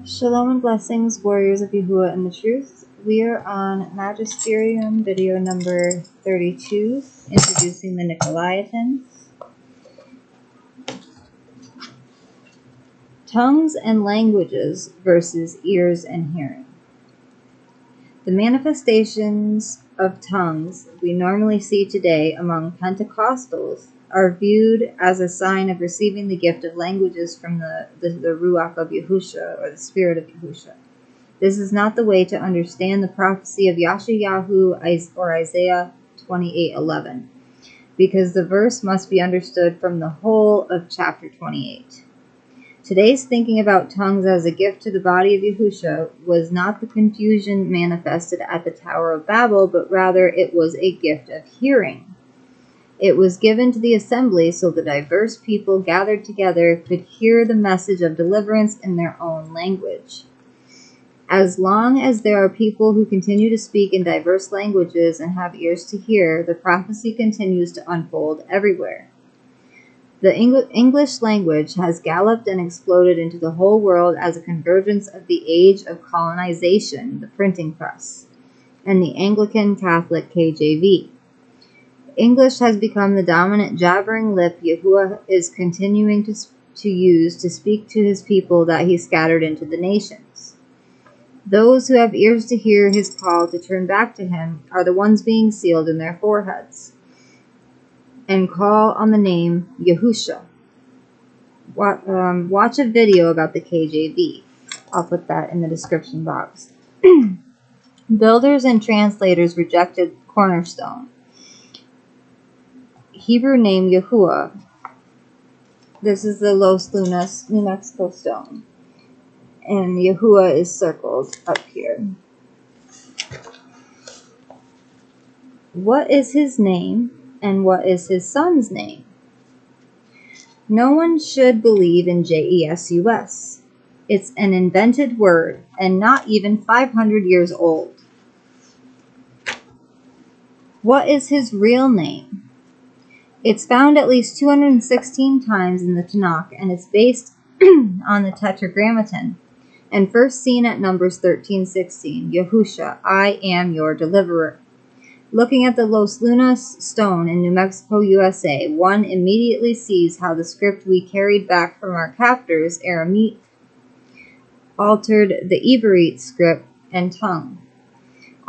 Shalom and blessings, warriors of Yahuah and the truth. We are on Magisterium video number 32, introducing the Nicolaitans. Tongues and languages versus ears and hearing. The manifestations of tongues we normally see today among Pentecostals are viewed as a sign of receiving the gift of languages from the Ruach of YAHUSHA, or the Spirit of YAHUSHA. This is not the way to understand the prophecy of Yashayahu or Isaiah 28:11, because the verse must be understood from the whole of chapter 28. Today's thinking about tongues as a gift to the body of Yahusha was not the confusion manifested at the Tower of Babel, but rather it was a gift of hearing. It was given to the assembly so the diverse people gathered together could hear the message of deliverance in their own language. As long as there are people who continue to speak in diverse languages and have ears to hear, the prophecy continues to unfold everywhere. The English language has galloped and exploded into the whole world as a convergence of the age of colonization, the printing press, and the Anglican Catholic KJV. English has become the dominant jabbering lip Yahuah is continuing to use to speak to his people that he scattered into the nations. Those who have ears to hear his call to turn back to him are the ones being sealed in their foreheads and call on the name Yahusha. Watch a video about the KJV. I'll put that in the description box. Builders and translators rejected cornerstone. Hebrew name Yahuah. This is the Los Lunas, New Mexico stone. And Yahuah is circled up here. What is his name, and what is his son's name? No one should believe in JESUS. It's an invented word, and not even 500 years old. What is his real name? It's found at least 216 times in the Tanakh, and it's based on the Tetragrammaton, and first seen at Numbers 13:16, Yahusha, I am your deliverer. Looking at the Los Lunas stone in New Mexico, USA, one immediately sees how the script we carried back from our captors, Aramite, altered the Iberite script and tongue.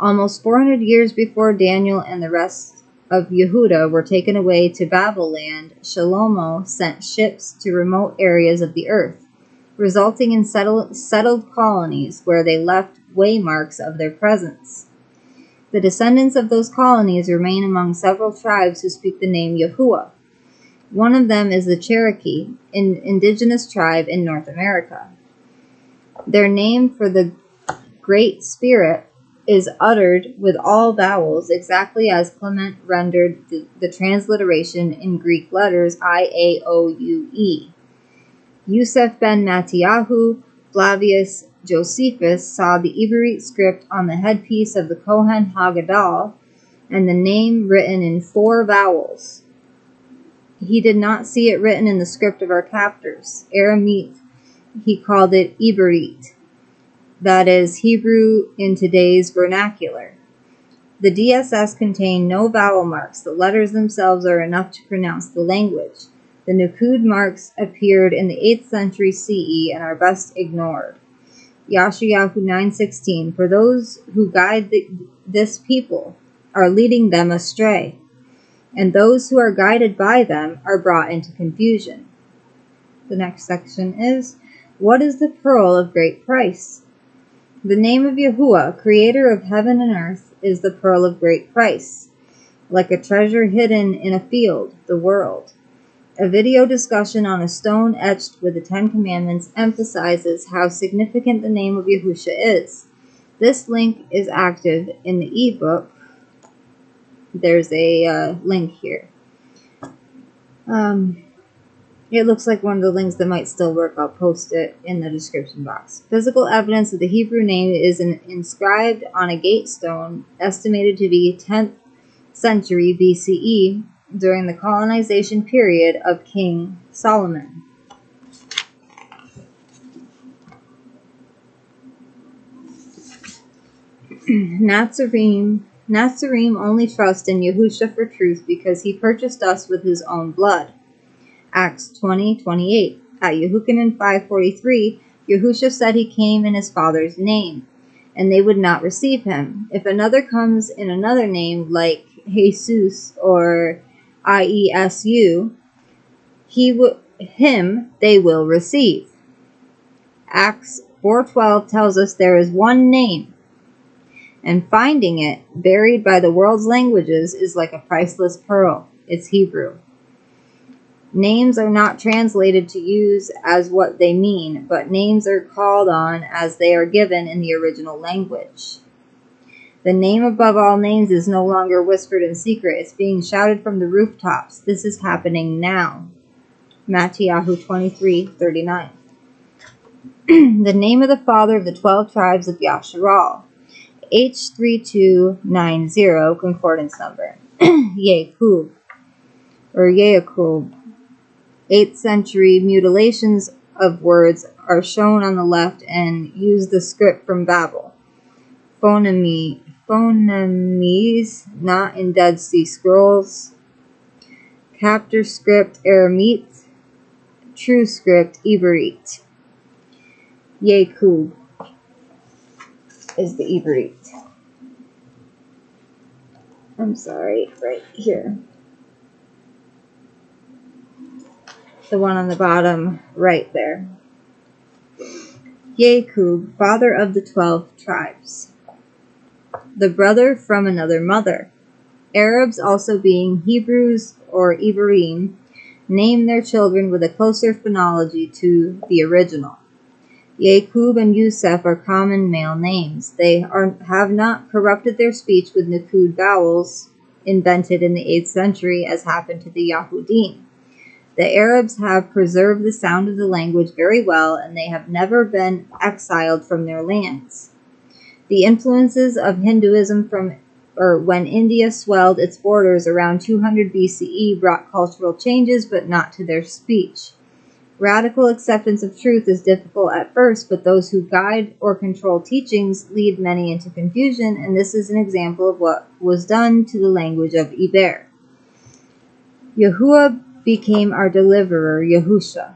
Almost 400 years before Daniel and the rest of Yehuda were taken away to Babel land, Shalom sent ships to remote areas of the earth, resulting in settled colonies where they left waymarks of their presence. The descendants of those colonies remain among several tribes who speak the name Yahuah. One of them is the Cherokee, an indigenous tribe in North America. Their name for the Great Spirit is uttered with all vowels, exactly as Clement rendered the transliteration in Greek letters IAOUE. Yusef ben Mattiyahu, Flavius Josephus saw the Iberite script on the headpiece of the Kohen Haggadol and the name written in 4 vowels. He did not see it written in the script of our captors. Aramite, he called it Iberite. That is Hebrew in today's vernacular. The DSS contain no vowel marks. The letters themselves are enough to pronounce the language. The Nukud marks appeared in the 8th century CE and are best ignored. Yashayahu 9:16, for those who guide this people are leading them astray, and those who are guided by them are brought into confusion. The next section is, what is the pearl of great price? The name of Yahuah, creator of heaven and earth, is the pearl of great price, like a treasure hidden in a field, the world. A video discussion on a stone etched with the 10 Commandments emphasizes how significant the name of Yahusha is. This link is active in the ebook. There's a link here. It looks like one of the links that might still work. I'll post it in the description box. Physical evidence of the Hebrew name is inscribed on a gate stone estimated to be 10th century BCE during the colonization period of King Solomon. Nazarene only trust in Yahusha for truth because he purchased us with his own blood. Acts 20:28. At Yehukanan 5:43, Yahusha said he came in his Father's name, and they would not receive him. If another comes in another name like Jesus or IESU, him they will receive. Acts 4:12 tells us there is one name, and finding it buried by the world's languages is like a priceless pearl. It's Hebrew. Names are not translated to use as what they mean, but names are called on as they are given in the original language. The name above all names is no longer whispered in secret. It's being shouted from the rooftops. This is happening now. Matthew 23:39. The name of the father of the 12 tribes of Yasharal. H3290 concordance number. YAQUB or YAQUB. 8th century mutilations of words are shown on the left and use the script from Babel. Phonemes not in Dead Sea Scrolls. Captor script Aramite. True script Iberite. YAQUB is the Iberite. I'm sorry, right here. The one on the bottom right there. YAQUB, father of the 12 tribes. The brother from another mother. Arabs, also being Hebrews or Iberim, name their children with a closer phonology to the original. YAQUB and Yusef are common male names. They have not corrupted their speech with Nakud vowels invented in the 8th century as happened to the Yahudim. The Arabs have preserved the sound of the language very well, and they have never been exiled from their lands. The influences of Hinduism when India swelled its borders around 200 BCE brought cultural changes, but not to their speech. Radical acceptance of truth is difficult at first, but those who guide or control teachings lead many into confusion, and this is an example of what was done to the language of Iber. Yahuah became our deliverer, Yahusha.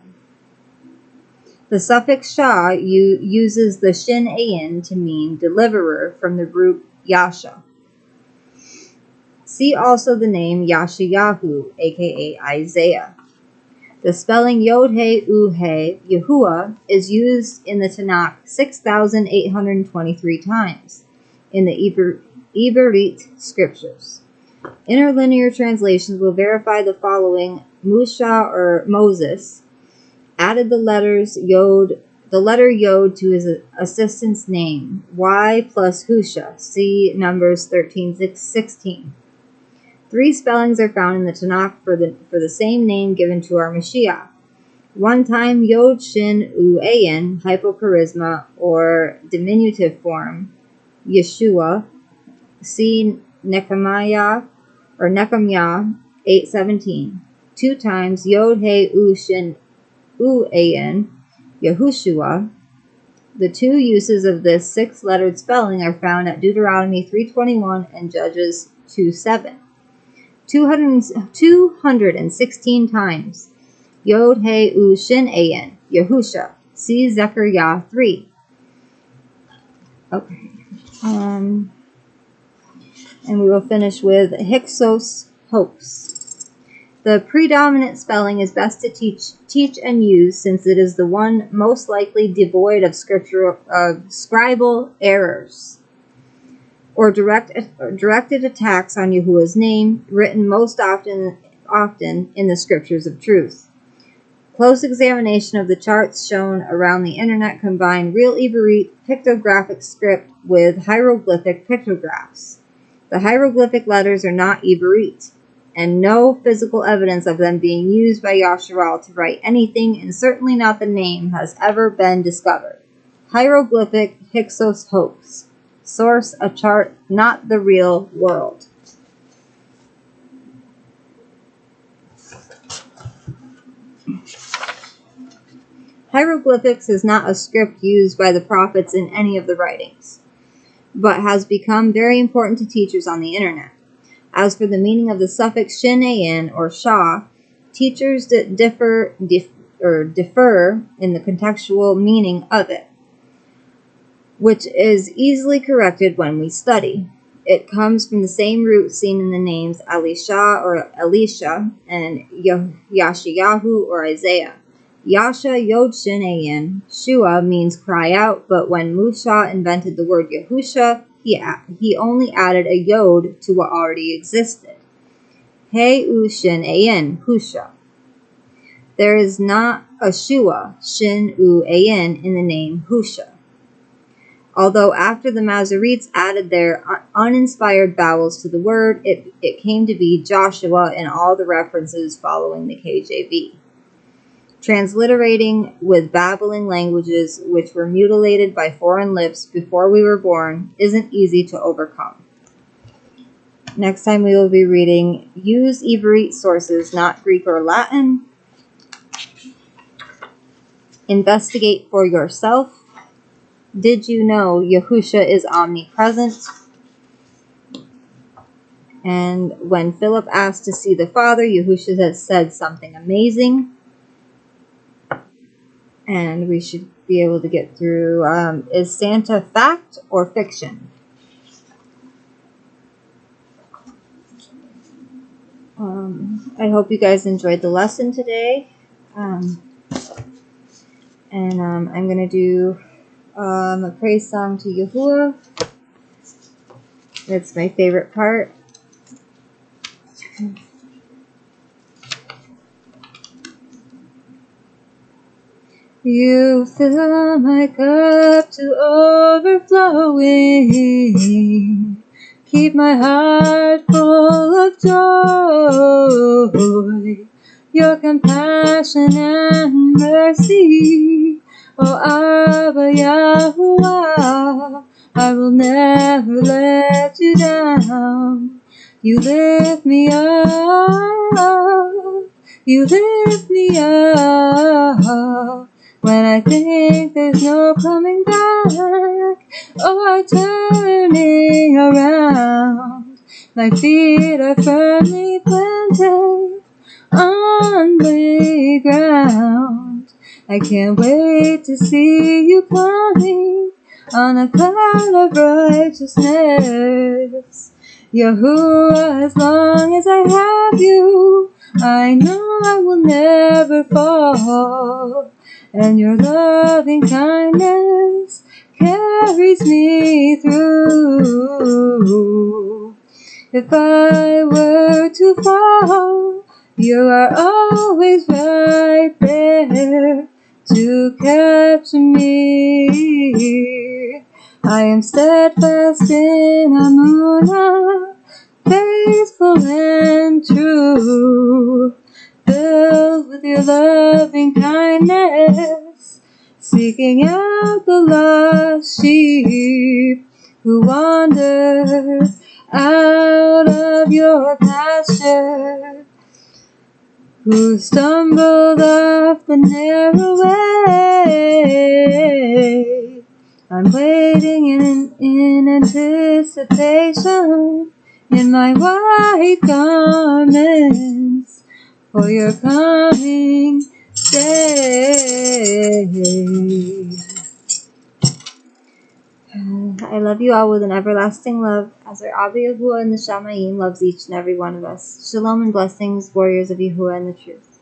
The suffix Shah uses the Shin Ayin to mean deliverer from the root Yasha. See also the name Yashayahu, aka Isaiah. The spelling Yod-He-U-He, Yahuah, is used in the Tanakh 6,823 times in the Iberite scriptures. Interlinear translations will verify the following. Musha or Moses added the letter Yod to his assistant's name, Y plus Husha. See Numbers 13:16. 3 spellings are found in the Tanakh for the same name given to our Mashiach. One time Yod Shin U Ayin, hypocharisma or diminutive form, Yeshua. See Nehemiah 8:17. 2 times Yod He U Shin U Ayin, Yahushua. The 2 uses of this 6-lettered spelling are found at Deuteronomy 3:21 and Judges 2:7. 216 times Yod He U Shin Ayin, Yahusha. See Zechariah 3. Okay. And we will finish with HYKSOS, HOAX. The predominant spelling is best to teach and use, since it is the one most likely devoid of scribal errors or directed attacks on Yahuah's name, written most often in the scriptures of truth. Close examination of the charts shown around the internet combine real Iberite pictographic script with hieroglyphic pictographs. The hieroglyphic letters are not Iberite, and no physical evidence of them being used by Yasharal to write anything, and certainly not the name, has ever been discovered. Hieroglyphic HYKSOS hoax. Source: a chart, not the real world. Hieroglyphics is not a script used by the prophets in any of the writings. but has become very important to teachers on the internet. As for the meaning of the suffix shin-ayin or sha, teachers differ in the contextual meaning of it, which is easily corrected when we study. It comes from the same root seen in the names Elisha or Elisha and Yashayahu or Isaiah. Yasha Yod Shin Ayin, Shua means cry out, but when Musha invented the word Yahusha, he only added a Yod to what already existed. Hey U Shin Ayin, Husha. There is not a Shua, Shin U Ayin, in the name Husha. Although after the Masoretes added their uninspired vowels to the word, it came to be Joshua in all the references following the KJV. Transliterating with babbling languages which were mutilated by foreign lips before we were born isn't easy to overcome. Next time we will be reading Use Iberite sources, not Greek or Latin. Investigate for yourself. Did you know Yahusha is omnipresent? And when Philip asked to see the Father, Yahusha has said something amazing. And we should be able to get through, is Santa fact or fiction? I hope you guys enjoyed the lesson today. I'm going to do a praise song to Yahuah. That's my favorite part. You fill my cup to overflowing. Keep my heart full of joy. Your compassion and mercy. Oh, Abba Yahuah, I will never let you down. You lift me up. You lift me up. When I think there's no coming back or turning around, my feet are firmly planted on the ground. I can't wait to see you coming on a cloud of righteousness. Yahuah, as long as I have you, I know I will never fall. And your loving kindness carries me through. If I were to fall, you are always right there to catch me. I am steadfast in Amunah, faithful and true. Filled with your loving kindness, seeking out the lost sheep who wander out of your pasture, who stumbled off the narrow way. I'm waiting in anticipation in my white garments for your coming day. I love you all with an everlasting love, as our Abba Yahuah and the Shamayim loves each and every one of us. Shalom and blessings, warriors of Yahuah and the truth.